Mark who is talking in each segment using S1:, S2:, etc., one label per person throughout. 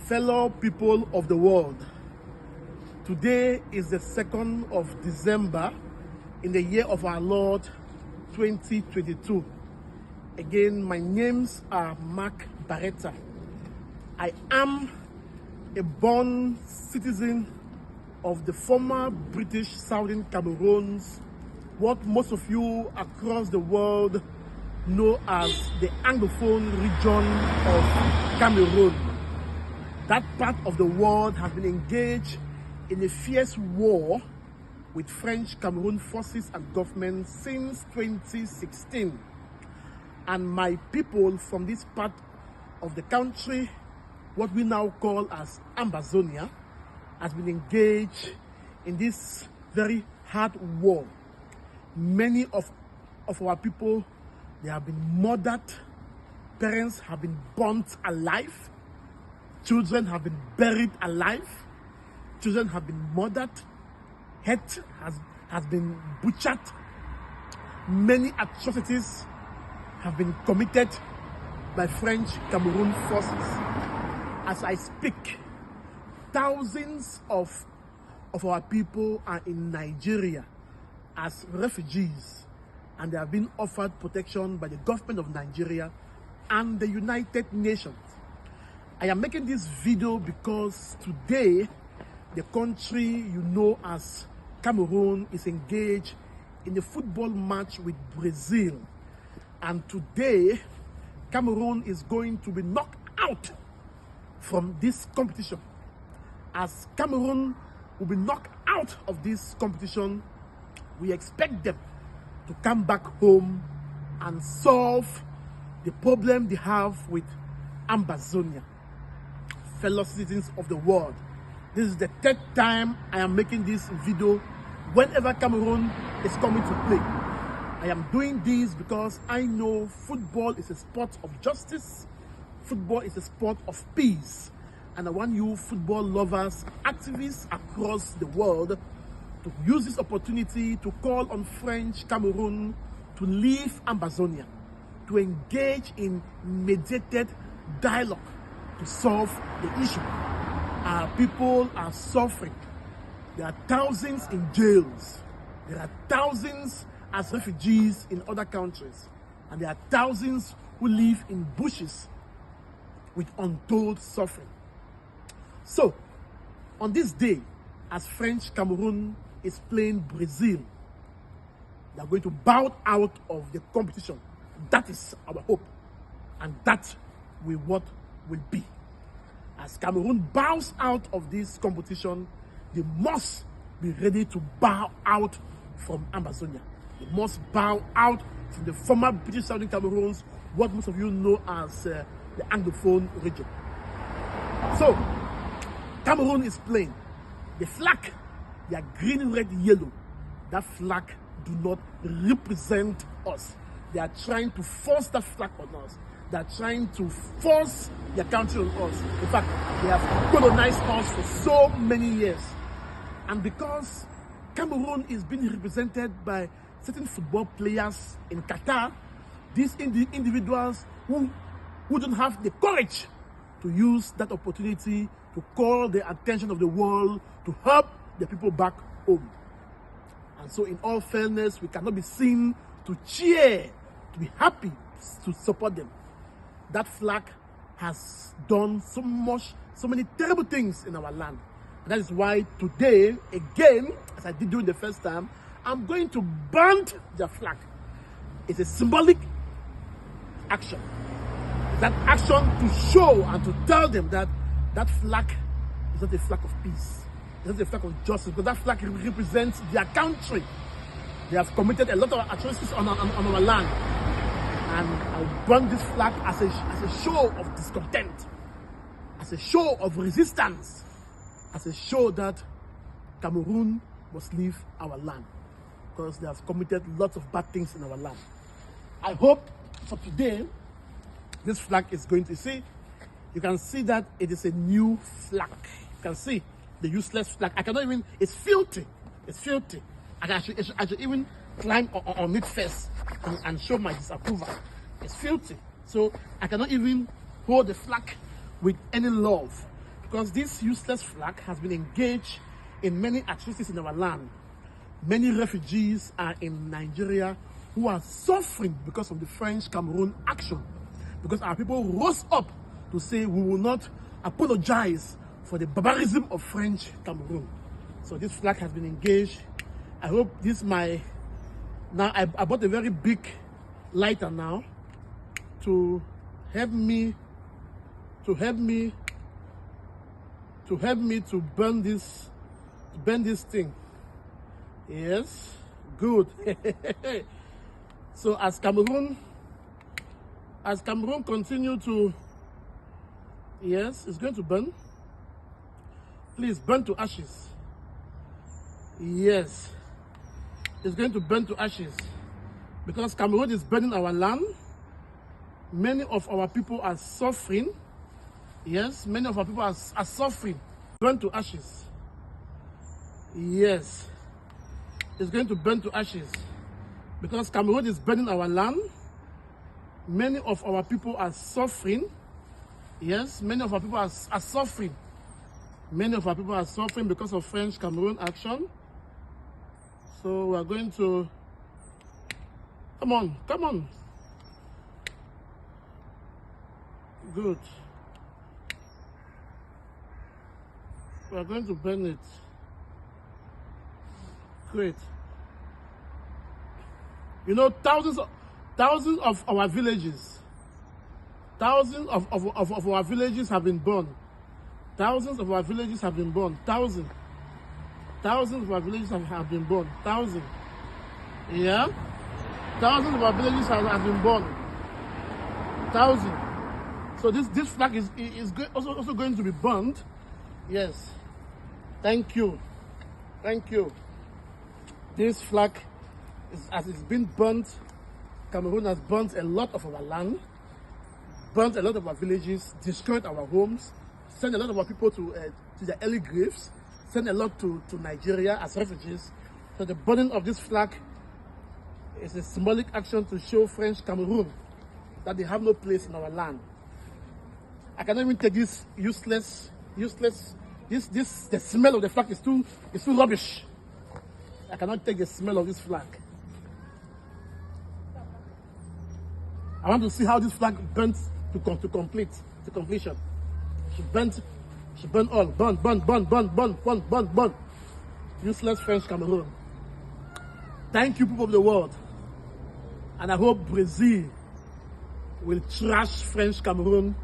S1: Fellow people of the world, today is the 2nd of December in the year of our Lord 2022. Again, my names are Mark Bareta. I am a born citizen of the former British Southern Cameroons, what most of you across the world know as the Anglophone region of Cameroon. That part of the world has been engaged in a fierce war with French Cameroon forces and government since 2016. And my people from this part of the country, what we now call as Ambazonia, has been engaged in this very hard war. Many of our people, they have been murdered, parents have been burnt alive, children have been buried alive, children have been murdered, head has been butchered. Many atrocities have been committed by French Cameroon forces. As I speak, thousands of our people are in Nigeria as refugees, and they have been offered protection by the government of Nigeria and the United Nations. I am making this video because today the country you know as Cameroon is engaged in a football match with Brazil, and today Cameroon is going to be knocked out from this competition. As Cameroon will be knocked out of this competition, we expect them to come back home and solve the problem they have with Ambazonia. Fellow citizens of the world, this is the 3rd time I am making this video whenever Cameroon is coming to play. I am doing this because I know football is a sport of justice, football is a sport of peace, and I want you football lovers, activists across the world to use this opportunity to call on French Cameroon to leave Ambazonia, to engage in mediated dialogue to solve the issue. Our people are suffering. There are thousands in jails. There are thousands as refugees in other countries. And there are thousands who live in bushes with untold suffering. So, on this day, as French Cameroon is playing Brazil, they are going to bow out of the competition. That is our hope. And that will what will be. As Cameroon bows out of this competition, they must be ready to bow out from Ambazonia. They must bow out from the former British Southern Cameroons, what most of you know as the Anglophone region. So, Cameroon is playing. The flag, they are green, red, yellow. That flag do not represent us. They are trying to force that flag on us. They are trying to force their country on us. In fact, they have colonized us for so many years. And because Cameroon is being represented by certain football players in Qatar, these individuals who don't have the courage to use that opportunity to call the attention of the world to help the people back home. And so in all fairness, we cannot be seen to cheer, to be happy, to support them. That flag has done so many terrible things in our land. And that is why today, again, as I did during the first time, I'm going to burn the flag. It's a symbolic action. That action to show and to tell them that that flag is not a flag of peace. It's not a flag of justice, because that flag represents their country. They have committed a lot of atrocities on our land. And I'll burn this flag as a show of discontent, as a show of resistance, as a show that Cameroon must leave our land, because they have committed lots of bad things in our land. I hope for today, this flag is going to see, you can see that it is a new flag. You can see the useless flag. I cannot even, it's filthy. It's filthy. I should even climb on it first and show my disapproval. It's filthy. So I cannot even hold the flag with any love. because this useless flag has been engaged in many atrocities in our land. Many refugees are in Nigeria who are suffering because of the French-Cameroon action. Because our people rose up to say we will not apologize for the barbarism of French-Cameroon. So this flag has been engaged. I hope this now I bought a very big lighter now to help me to burn this thing. Yes, good. So as Cameroon continue to, yes, it's going to burn. Please burn to ashes. Yes, it's going to burn to ashes because Cameroon is burning our land. Many of our people are suffering. Yes, many of our people are suffering. Burn to ashes. Yes, it's going to burn to ashes because Cameroon is burning our land. Many of our people are suffering. Yes, many of our people are suffering. Many of our people are suffering because of French-Cameroon action. So we are going to, come on. Good. We are going to burn it. Great. You know, thousands of our villages, thousands of our villages have been burned. Thousands of our villages have been burned. Thousands of our villages have been burned. Thousands. Yeah? Thousands of our villages have been burned. Thousands. So this flag is also going to be burned. Yes. Thank you. Thank you. This flag, as it's been burnt, Cameroon has burnt a lot of our land, burnt a lot of our villages, destroyed our homes, sent a lot of our people to their early graves, sent a lot to Nigeria as refugees. So the burning of this flag is a symbolic action to show French Cameroon that they have no place in our land. I cannot even take this the smell of the flag is too rubbish. I cannot take the smell of this flag. I want to see how this flag burnt to completion. She burnt all. Burn. Useless French Cameroon. Thank you, people of the world. And I hope Brazil will trash French Cameroon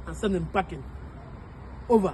S1: and send them packing. Over.